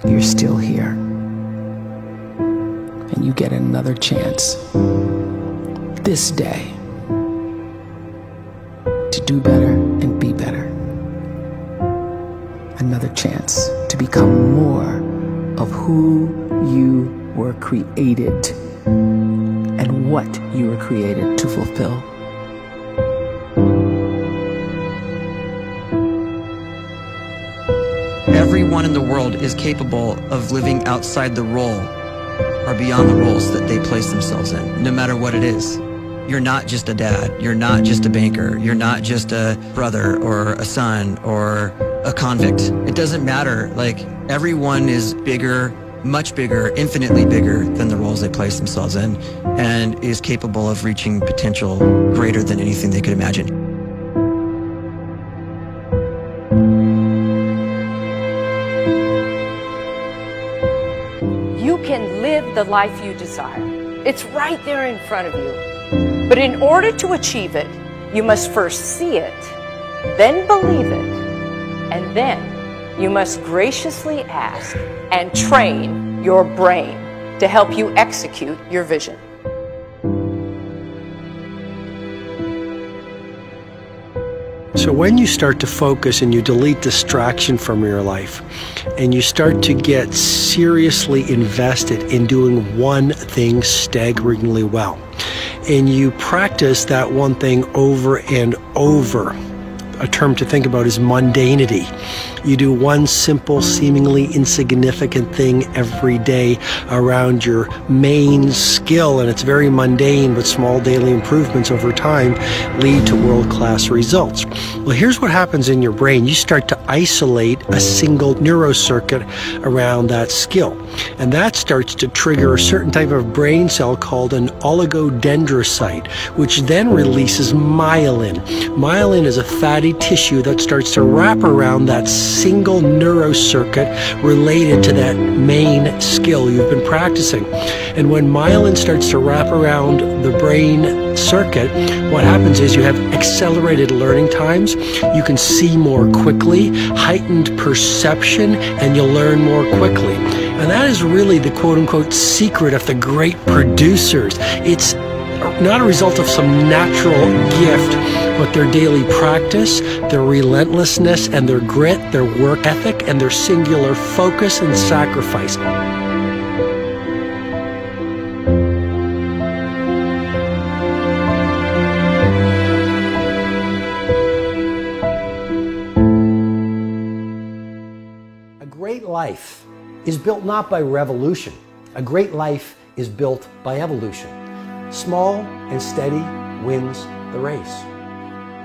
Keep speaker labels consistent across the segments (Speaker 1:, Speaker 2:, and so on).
Speaker 1: you're still here. And you get another chance this day to do better and be better. Another chance to become more of who you were created and what you were created to fulfill.
Speaker 2: Everyone in the world is capable of living outside the role or beyond the roles that they place themselves in, no matter what it is. You're not just a dad, you're not just a banker, you're not just a brother or a son or a convict. It doesn't matter. Like, everyone is bigger, much bigger, infinitely bigger than the roles they place themselves in, and is capable of reaching potential greater than anything they could imagine.
Speaker 3: You can live the life you desire. It's right there in front of you. But in order to achieve it, you must first see it, then believe it, and then you must graciously ask and train your brain to help you execute your vision.
Speaker 4: So when you start to focus and you delete distraction from your life, and you start to get seriously invested in doing one thing staggeringly well, and you practice that one thing over and over, a term to think about is mundanity. You do one simple, seemingly insignificant thing every day around your main skill, and it's very mundane, but small daily improvements over time lead to world-class results. Well, here's what happens in your brain. You start to isolate a single neurocircuit around that skill, and that starts to trigger a certain type of brain cell called an oligodendrocyte, which then releases myelin. Myelin is a fatty tissue that starts to wrap around that single neurocircuit related to that main skill you've been practicing. And when myelin starts to wrap around the brain circuit, what happens is you have accelerated learning times, you can see more quickly, heightened perception, and you'll learn more quickly. And that is really the quote-unquote secret of the great producers. It's not a result of some natural gift, but their daily practice, their relentlessness and their grit, their work ethic, and their singular focus and sacrifice. A great life is built not by revolution. A great life is built by evolution. Small and steady wins the race.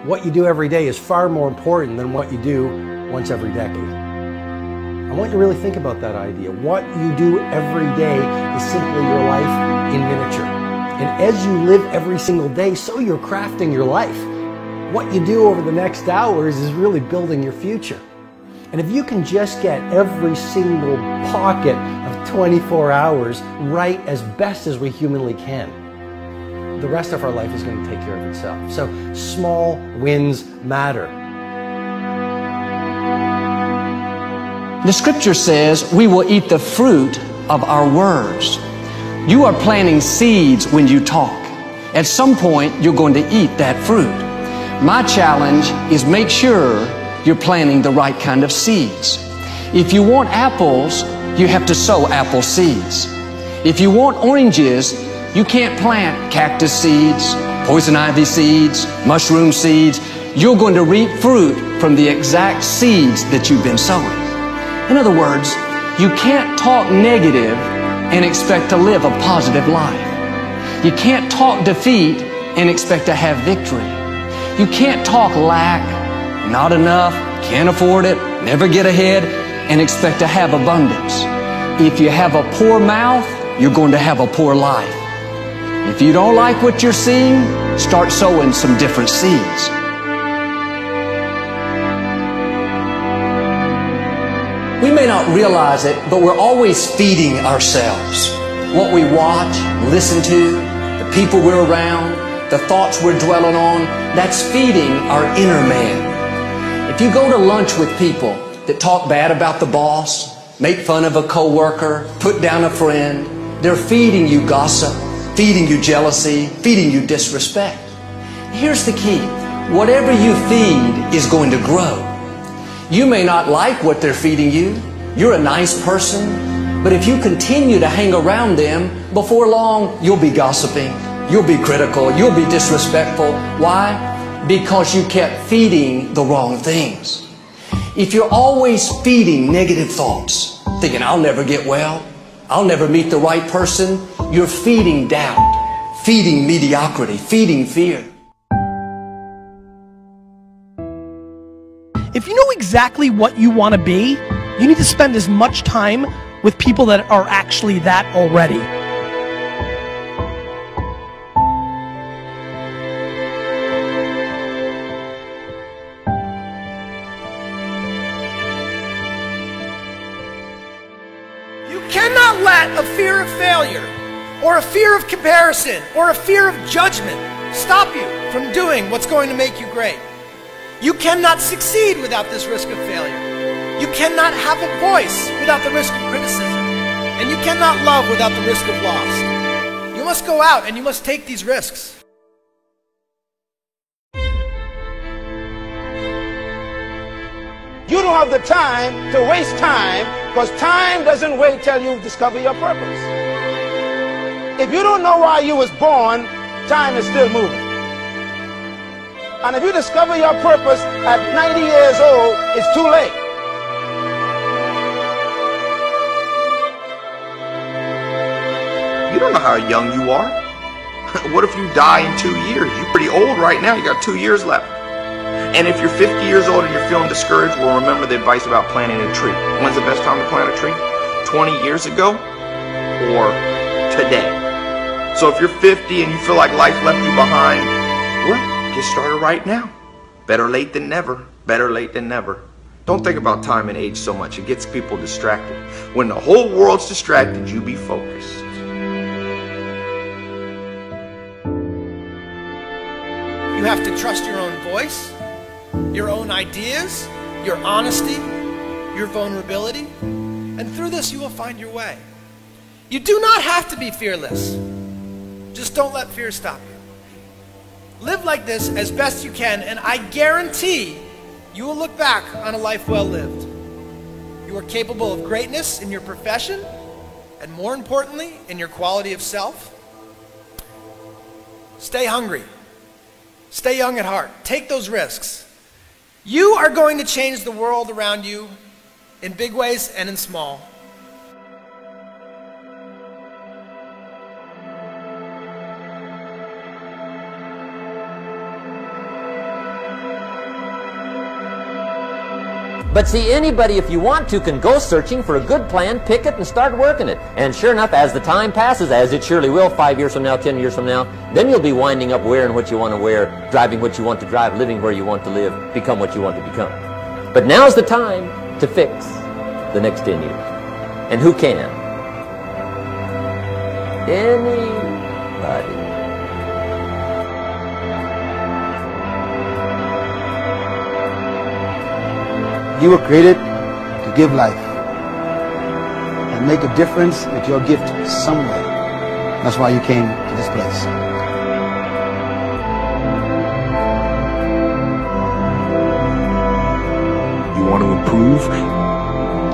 Speaker 4: What you do every day is far more important than what you do once every decade. I want you to really think about that idea. What you do every day is simply your life in miniature. And as you live every single day, so you're crafting your life. What you do over the next hours is really building your future. And if you can just get every single pocket of 24 hours right as best as we humanly can, the rest of our life is going to take care of itself. So small wins matter.
Speaker 5: The scripture says we will eat the fruit of our words. You are planting seeds when you talk. At some point, you're going to eat that fruit. My challenge is make sure you're planting the right kind of seeds. If you want apples, you have to sow apple seeds. If you want oranges, you can't plant cactus seeds, poison ivy seeds, mushroom seeds. You're going to reap fruit from the exact seeds that you've been sowing. In other words, you can't talk negative and expect to live a positive life. You can't talk defeat and expect to have victory. You can't talk lack, not enough, can't afford it, never get ahead, and expect to have abundance. If you have a poor mouth, you're going to have a poor life. If you don't like what you're seeing, start sowing some different seeds. We may not realize it, but we're always feeding ourselves. What we watch, listen to, the people we're around, the thoughts we're dwelling on, that's feeding our inner man. If you go to lunch with people that talk bad about the boss, make fun of a coworker, put down a friend. They're feeding you gossip, feeding you jealousy, feeding you disrespect. Here's the key. Whatever you feed is going to grow. You may not like what they're feeding you. You're a nice person. But if you continue to hang around them, before long, you'll be gossiping. You'll be critical. You'll be disrespectful. Why? Because you kept feeding the wrong things. If you're always feeding negative thoughts, thinking, I'll never get well, I'll never meet the right person, you're feeding doubt, feeding mediocrity, feeding fear.
Speaker 6: If you know exactly what you want to be, you need to spend as much time with people that are actually that already. You cannot let a fear of failure, or a fear of comparison, or a fear of judgment stop you from doing what's going to make you great. You cannot succeed without this risk of failure. You cannot have a voice without the risk of criticism. And you cannot love without the risk of loss. You must go out and you must take these risks.
Speaker 7: You don't have the time to waste time, because time doesn't wait till you discover your purpose. If you don't know why you was born, time is still moving. And if you discover your purpose at 90 years old, it's too late.
Speaker 8: You don't know how young you are. What if you die in 2 years? You're pretty old right now. You got 2 years left. And if you're 50 years old and you're feeling discouraged, well, remember the advice about planting a tree. When's the best time to plant a tree? 20 years ago or today? So if you're 50 and you feel like life left you behind, well, get started right now. Better late than never. Better late than never. Don't think about time and age so much. It gets people distracted. When the whole world's distracted, you be focused.
Speaker 6: You have to trust your own voice, your own ideas, your honesty, your vulnerability, and through this you will find your way. You do not have to be fearless. Just don't let fear stop you. Live like this as best you can, and I guarantee you will look back on a life well lived. You are capable of greatness in your profession, and more importantly, in your quality of self. Stay hungry. Stay young at heart. Take those risks. You are going to change the world around you in big ways and in small.
Speaker 9: But see, anybody, if you want to, can go searching for a good plan, pick it, and start working it. And sure enough, as the time passes, as it surely will 5 years from now, 10 years from now, then you'll be winding up wearing what you want to wear, driving what you want to drive, living where you want to live, become what you want to become. But now's the time to fix the next 10 years. And who can? Anybody.
Speaker 10: You were created to give life and make a difference with your gift somewhere. That's why you came to this place.
Speaker 11: You want to improve?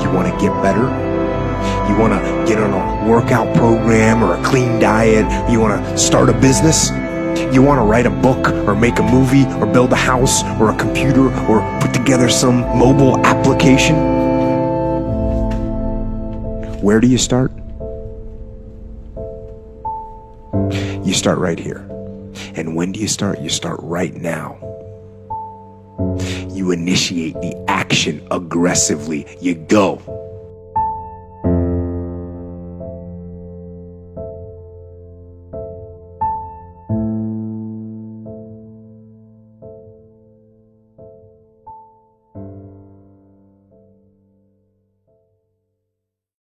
Speaker 11: You want to get better? You want to get on a workout program or a clean diet? You want to start a business? You want to write a book or make a movie or build a house or a computer or put together some mobile application? Where do you start? You start right here. And when do you start? You start right now. You initiate the action aggressively. You go.